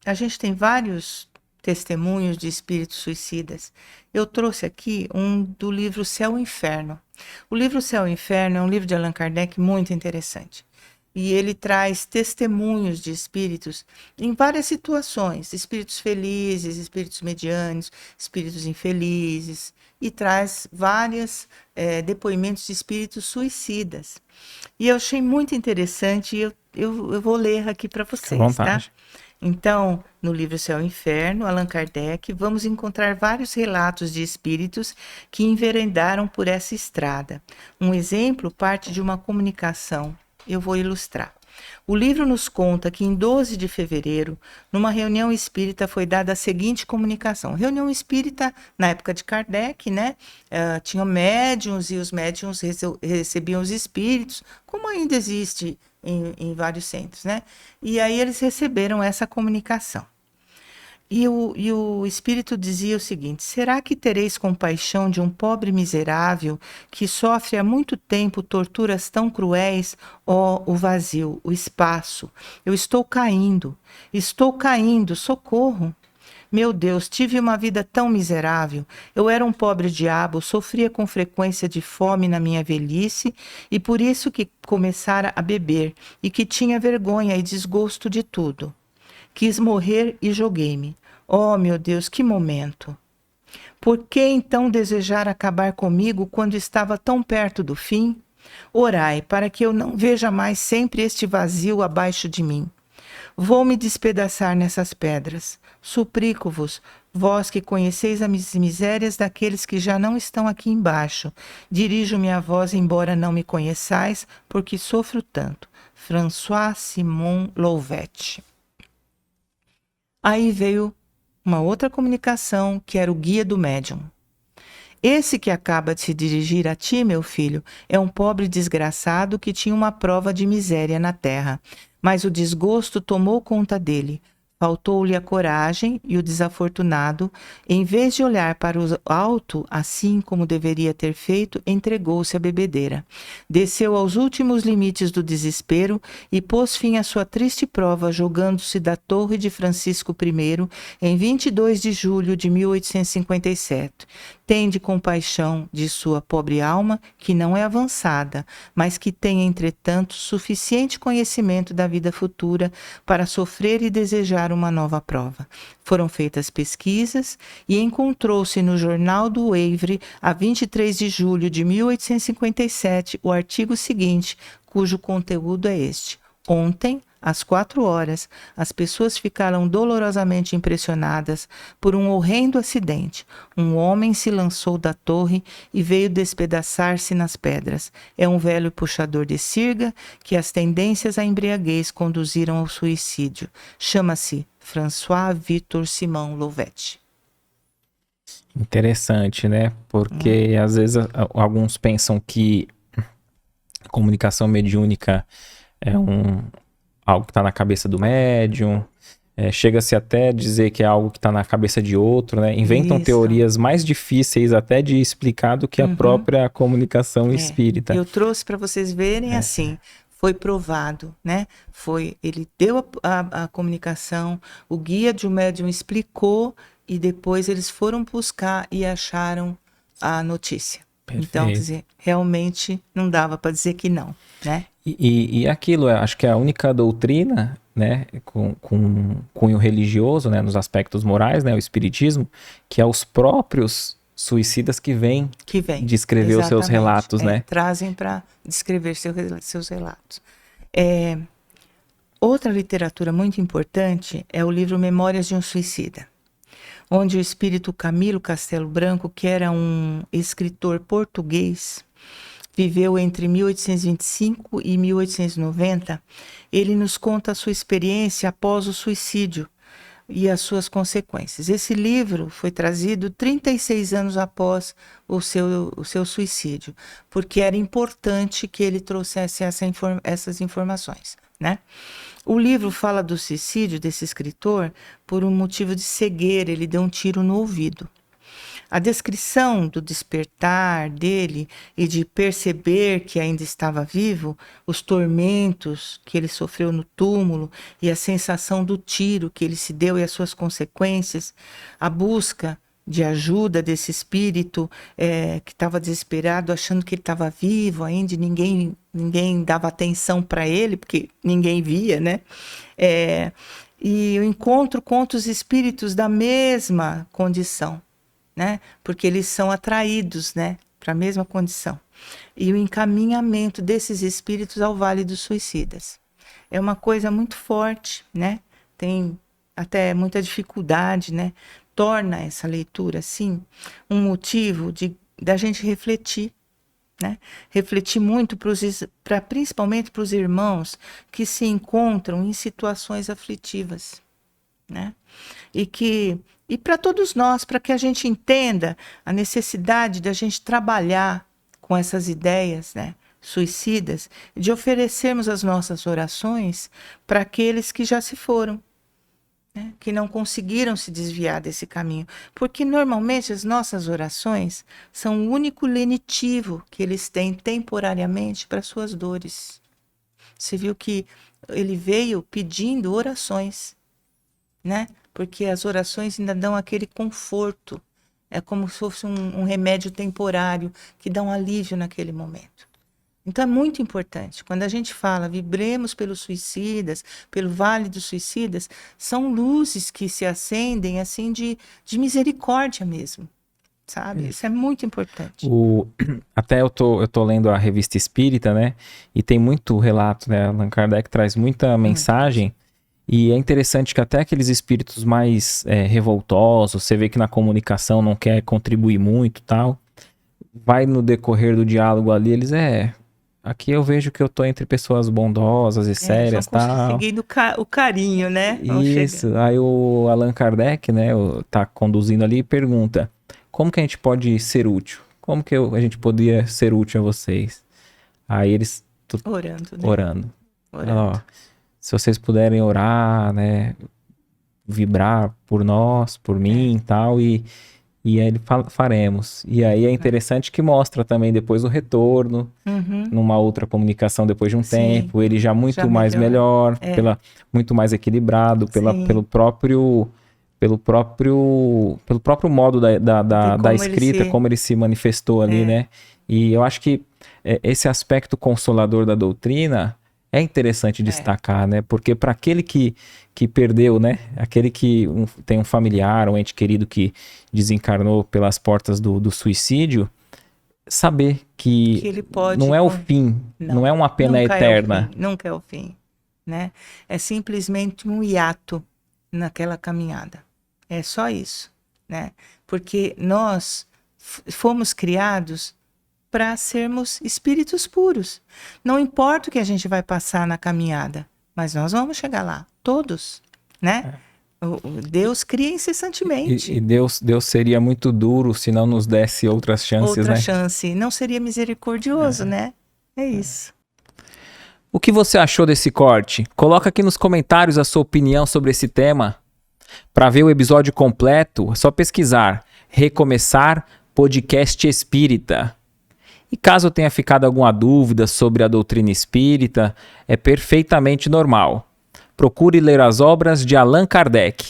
a gente tem vários testemunhos de espíritos suicidas. Eu trouxe aqui um do livro Céu e Inferno. O livro Céu e Inferno é um livro de Allan Kardec muito interessante. E ele traz testemunhos de espíritos em várias situações, espíritos felizes, espíritos medianos, espíritos infelizes, e traz vários depoimentos de espíritos suicidas. E eu achei muito interessante, e eu vou ler aqui para Fica à vocês, tá? vontade. Então, no livro Céu e Inferno, Allan Kardec, vamos encontrar vários relatos de espíritos que enveredaram por essa estrada. Um exemplo parte de uma comunicação. Eu vou ilustrar. O livro nos conta que em 12 de fevereiro, numa reunião espírita, foi dada a seguinte comunicação. Reunião espírita, na época de Kardec, né? Tinham médiuns e os médiuns recebiam os espíritos, como ainda existe em vários centros, né? E aí eles receberam essa comunicação. E o espírito dizia o seguinte: será que tereis compaixão de um pobre miserável que sofre há muito tempo torturas tão cruéis? Ó, o vazio, o espaço. Eu estou caindo, socorro. Meu Deus, tive uma vida tão miserável. Eu era um pobre diabo, sofria com frequência de fome na minha velhice e por isso que começara a beber e que tinha vergonha e desgosto de tudo. Quis morrer e joguei-me. Oh, meu Deus, que momento! Por que então desejar acabar comigo quando estava tão perto do fim? Orai para que eu não veja mais sempre este vazio abaixo de mim. Vou me despedaçar nessas pedras. Suplico-vos, vós que conheceis as misérias daqueles que já não estão aqui embaixo. Dirijo-me a vós, embora não me conheçais, porque sofro tanto. François Simon Louvet. Aí veio uma outra comunicação, que era o guia do médium. Esse que acaba de se dirigir a ti, meu filho, é um pobre desgraçado que tinha uma prova de miséria na terra, mas o desgosto tomou conta dele. Faltou-lhe a coragem e o desafortunado, em vez de olhar para o alto, assim como deveria ter feito, entregou-se à bebedeira. Desceu aos últimos limites do desespero e pôs fim à sua triste prova, jogando-se da torre de Francisco I em 22 de julho de 1857. Tende compaixão de sua pobre alma, que não é avançada, mas que tem, entretanto, suficiente conhecimento da vida futura para sofrer e desejar uma nova prova. Foram feitas pesquisas e encontrou-se no Jornal do Havre, a 23 de julho de 1857, o artigo seguinte, cujo conteúdo é este. Ontem, às 4 horas, as pessoas ficaram dolorosamente impressionadas por um horrendo acidente. Um homem se lançou da torre e veio despedaçar-se nas pedras. É um velho puxador de sirga que as tendências à embriaguez conduziram ao suicídio. Chama-se François Victor Simon Louvet. Interessante, né? Porque às vezes alguns pensam que comunicação mediúnica é algo que está na cabeça do médium. Chega-se até dizer que é algo que está na cabeça de outro, né? Inventam Isso. teorias mais difíceis até de explicar do que a própria comunicação espírita. Eu trouxe para vocês verem assim. Foi provado, né? Ele deu a comunicação, o guia de um médium explicou e depois eles foram buscar e acharam a notícia. Perfeito. Então, quer dizer, realmente não dava para dizer que não, né? E aquilo, acho que é a única doutrina, né, com cunho religioso, né, nos aspectos morais, né, o espiritismo, que é os próprios suicidas que vêm descrever os seus relatos, né? Trazem para descrever seus relatos. Outra literatura muito importante é o livro Memórias de um Suicida, onde o espírito Camilo Castelo Branco, que era um escritor português, viveu entre 1825 e 1890, ele nos conta a sua experiência após o suicídio e as suas consequências. Esse livro foi trazido 36 anos após o seu suicídio, porque era importante que ele trouxesse essas informações, né? O livro fala do suicídio desse escritor por um motivo de cegueira, ele deu um tiro no ouvido. A descrição do despertar dele e de perceber que ainda estava vivo, os tormentos que ele sofreu no túmulo e a sensação do tiro que ele se deu e as suas consequências, a busca de ajuda desse espírito que estava desesperado, achando que ele estava vivo ainda, e ninguém dava atenção para ele, porque ninguém via, né? E o encontro com outros espíritos da mesma condição, né? Porque eles são atraídos, né, para a mesma condição. E o encaminhamento desses espíritos ao Vale dos Suicidas. É uma coisa muito forte, né? Tem até muita dificuldade, né? Torna essa leitura, assim, um motivo da gente refletir, né? Refletir muito, principalmente para os irmãos que se encontram em situações aflitivas, né? E para todos nós, para que a gente entenda a necessidade da gente trabalhar com essas ideias, né, suicidas, de oferecermos as nossas orações para aqueles que já se foram, né, que não conseguiram se desviar desse caminho. Porque normalmente as nossas orações são o único lenitivo que eles têm temporariamente para suas dores. Você viu que ele veio pedindo orações, né? Porque as orações ainda dão aquele conforto. É como se fosse um remédio temporário que dá um alívio naquele momento. Então é muito importante. Quando a gente fala vibremos pelos suicidas, pelo Vale dos Suicidas, são luzes que se acendem assim de misericórdia mesmo. Sabe? Isso é muito importante. Até eu tô lendo a Revista Espírita, né? E tem muito relato, né? Allan Kardec traz muita mensagem. E é interessante que até aqueles espíritos mais revoltosos, você vê que na comunicação não quer contribuir muito e tal, vai no decorrer do diálogo ali, eles aqui eu vejo que eu tô entre pessoas bondosas e sérias e tal. Conseguindo o carinho, né? Isso, aí o Allan Kardec, né, tá conduzindo ali e pergunta, como que a gente pode ser útil? Como que a gente poderia ser útil a vocês? Aí eles... Orando, né? Orando. Ó, se vocês puderem orar, né, vibrar por nós, por mim e tal, e aí ele faremos. E aí é interessante que mostra também depois o retorno, numa outra comunicação depois de um tempo, ele já muito mais melhor, muito mais equilibrado, pelo próprio modo da escrita, como ele se manifestou ali, né? E eu acho que esse aspecto consolador da doutrina é interessante destacar, né? Porque para aquele que perdeu, né? Aquele que tem um familiar, um ente querido que desencarnou pelas portas do suicídio, saber que ele pode, não é o fim, não é uma pena eterna. Nunca é o fim, né? É simplesmente um hiato naquela caminhada. É só isso, né? Porque nós fomos criados para sermos espíritos puros. Não importa o que a gente vai passar na caminhada, mas nós vamos chegar lá, todos, né? Deus cria incessantemente. E Deus seria muito duro se não nos desse outras chances, né? Outra chance. Não seria misericordioso, né? É isso. O que você achou desse corte? Coloca aqui nos comentários a sua opinião sobre esse tema. Para ver o episódio completo, é só pesquisar Recomeçar Podcast Espírita. E caso tenha ficado alguma dúvida sobre a doutrina espírita, é perfeitamente normal. Procure ler as obras de Allan Kardec.